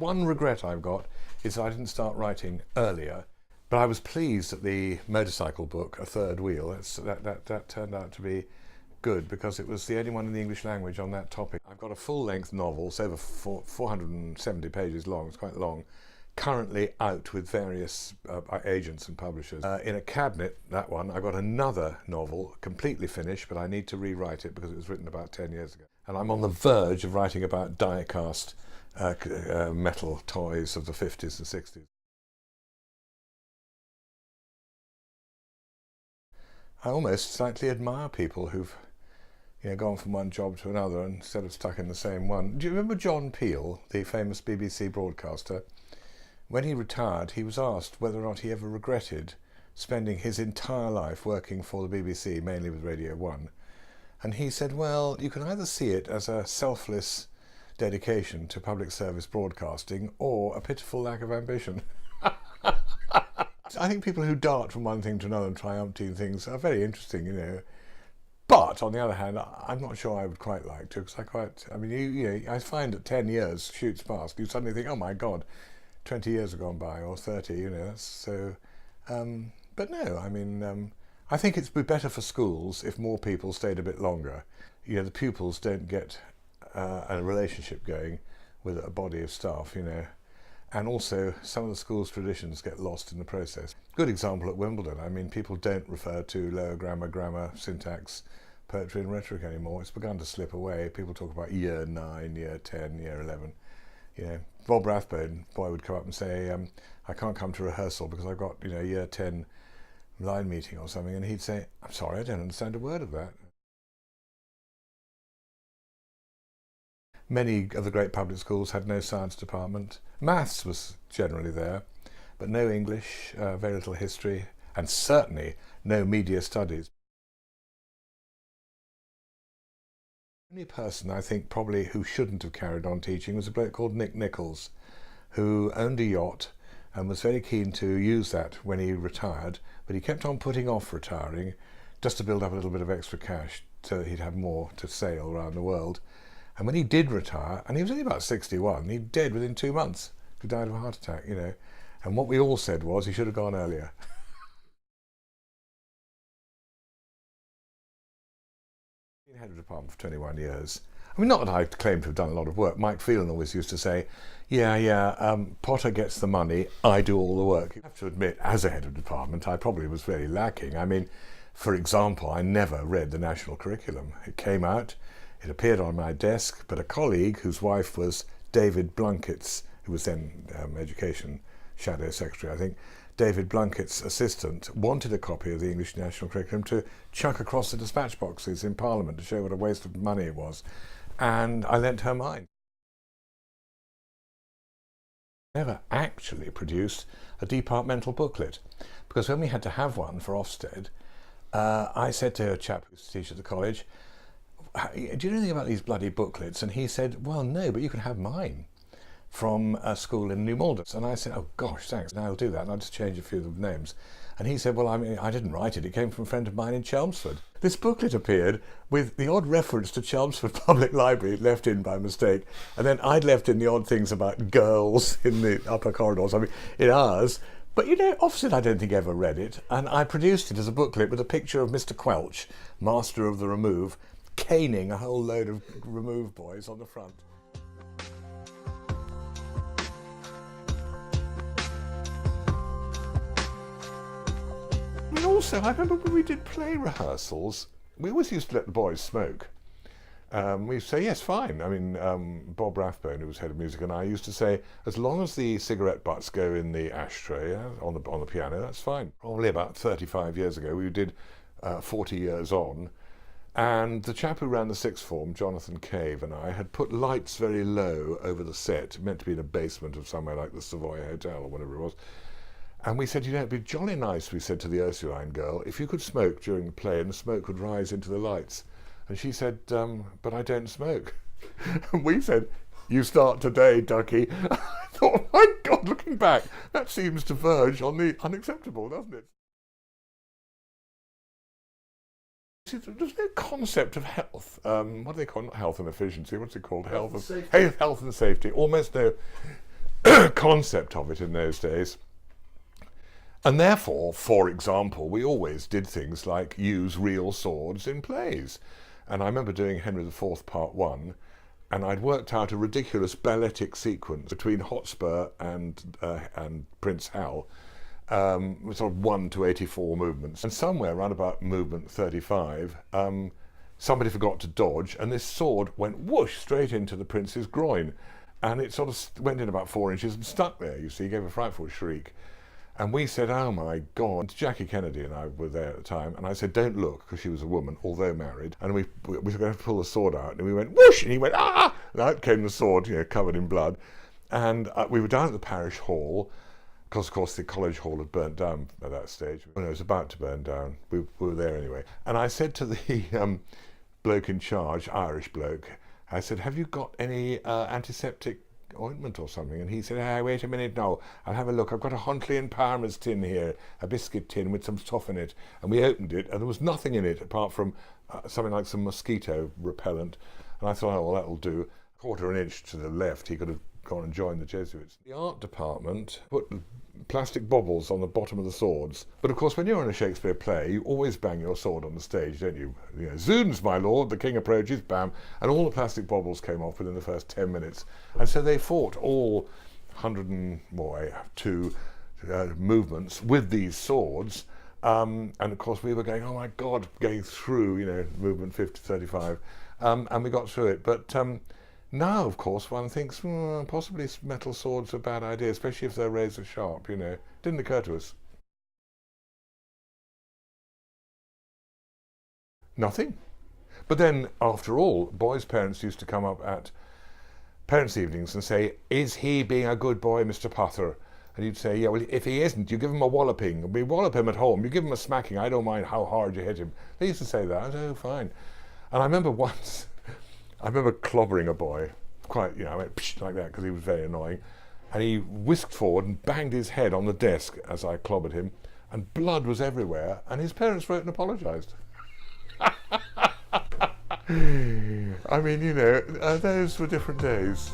one regret I've got is I didn't start writing earlier, but I was pleased that the motorcycle book, A Third Wheel, that turned out to be good because it was the only one in the English language on that topic. I've got a full-length novel, it's over 470 pages long, it's quite long, currently out with various agents and publishers. In a cabinet, that one, I got another novel, completely finished, but I need to rewrite it because it was written about 10 years ago. And I'm on the verge of writing about die-cast metal toys of the 50s and 60s. I almost slightly admire people who've gone from one job to another instead of stuck in the same one. Do you remember John Peel, the famous BBC broadcaster? When he retired, he was asked whether or not he ever regretted spending his entire life working for the BBC, mainly with Radio 1. And he said, well, you can either see it as a selfless dedication to public service broadcasting or a pitiful lack of ambition. I think people who dart from one thing to another and try umpteen things are very interesting, But on the other hand, I'm not sure I would quite like to, because I find that 10 years shoots past. You suddenly think, oh my God, 20 years have gone by, or 30, that's so. But no, I think it'd be better for schools if more people stayed a bit longer. The pupils don't get a relationship going with a body of staff, And also, some of the school's traditions get lost in the process. Good example at Wimbledon. People don't refer to lower grammar, syntax, poetry and rhetoric anymore. It's begun to slip away. People talk about year 9, year 10, year 11. Bob Rathbone, boy, would come up and say, I can't come to rehearsal because I've got, year 10 line meeting or something. And he'd say, I'm sorry, I don't understand a word of that. Many of the great public schools had no science department. Maths was generally there, but no English, very little history, and certainly no media studies. The only person I think probably who shouldn't have carried on teaching was a bloke called Nick Nichols, who owned a yacht and was very keen to use that when he retired, but he kept on putting off retiring just to build up a little bit of extra cash so that he'd have more to sail around the world. And when he did retire, and he was only about 61, he died within 2 months. He died of a heart attack, And what we all said was he should have gone earlier. Been head of department for 21 years. Not that I claim to have done a lot of work. Mike Phelan always used to say, Potter gets the money, I do all the work. I have to admit, as a head of department, I probably was very lacking. For example, I never read the national curriculum. It came out, it appeared on my desk, but a colleague whose wife was David Blunkett's, who was then Education Shadow Secretary, I think, David Blunkett's assistant, wanted a copy of the English national curriculum to chuck across the dispatch boxes in Parliament to show what a waste of money it was. And I lent her mine. Never actually produced a departmental booklet, because when we had to have one for Ofsted, I said to a chap who's a teacher at the college, do you know anything about these bloody booklets? And he said, well, no, but you can have mine from a school in New Malden. And I said, oh gosh, thanks, now I'll do that, and I'll just change a few of the names. And he said, well, I didn't write it, it came from a friend of mine in Chelmsford. This booklet appeared with the odd reference to Chelmsford Public Library left in by mistake, and then I'd left in the odd things about girls in the upper corridors, in ours. But Ofsted I don't think ever read it, and I produced it as a booklet with a picture of Mr. Quelch, master of the remove, caning a whole load of remove boys on the front. Also, I remember when we did play rehearsals, we always used to let the boys smoke. We used to say, yes, fine. Bob Rathbone, who was head of music, and I used to say, as long as the cigarette butts go in the ashtray on the piano, that's fine. Probably about 35 years ago, we did 40 Years On, and the chap who ran the sixth form, Jonathan Cave, and I had put lights very low over the set, meant to be in a basement of somewhere like the Savoy Hotel or whatever it was. And we said, it'd be jolly nice, we said to the Ursuline girl, if you could smoke during the play and the smoke would rise into the lights. And she said, but I don't smoke. And we said, you start today, ducky. I thought, my God, looking back, that seems to verge on the unacceptable, doesn't it? See, there's no concept of health. What do they call it? Not health and efficiency. What's it called? Health and safety. Almost no. concept of it in those days. And therefore, for example, we always did things like use real swords in plays. And I remember doing Henry IV Part 1, and I'd worked out a ridiculous balletic sequence between Hotspur and Prince Hal, with sort of 1 to 84 movements. And somewhere around about movement 35, somebody forgot to dodge, and this sword went whoosh straight into the prince's groin. And it sort of went in about 4 inches and stuck there, you see, gave a frightful shriek. And we said, oh my God. Jackie Kennedy and I were there at the time, and I said, don't look, because she was a woman, although married. And we were going to pull the sword out, and we went, whoosh, and he went, ah! And out came the sword, covered in blood. And we were down at the parish hall, because of course the college hall had burnt down at that stage. When it was about to burn down, we were there anyway. And I said to the bloke in charge, Irish bloke, I said, have you got any antiseptic ointment or something? And he said, wait a minute now, I'll have a look. I've got a Huntley and Palmer's tin here, a biscuit tin with some stuff in it. And we opened it, and there was nothing in it apart from something like some mosquito repellent. And I thought, oh, well, that'll do. 1/4 inch to the left, he could have gone and joined the Jesuits. The art department put plastic baubles on the bottom of the swords. But of course, when you're in a Shakespeare play, you always bang your sword on the stage, don't you? Zoons, my lord, the king approaches, bam. And all the plastic baubles came off within the first 10 minutes. And so they fought all 102 movements with these swords. And of course, we were going, oh my God, going through, movement 50 to 35. And we got through it. But now, of course, one thinks, possibly metal swords are a bad idea, especially if they're razor sharp, Didn't occur to us. Nothing. But then, after all, boys' parents used to come up at parents' evenings and say, is he being a good boy, Mr. Potter? And you'd say, yeah, well, if he isn't, you give him a walloping. We wallop him at home. You give him a smacking. I don't mind how hard you hit him. They used to say that. Oh, fine. And I remember once, clobbering a boy, quite, I went psh, like that because he was very annoying. And he whisked forward and banged his head on the desk as I clobbered him, and blood was everywhere, and his parents wrote and apologised. I mean, those were different days.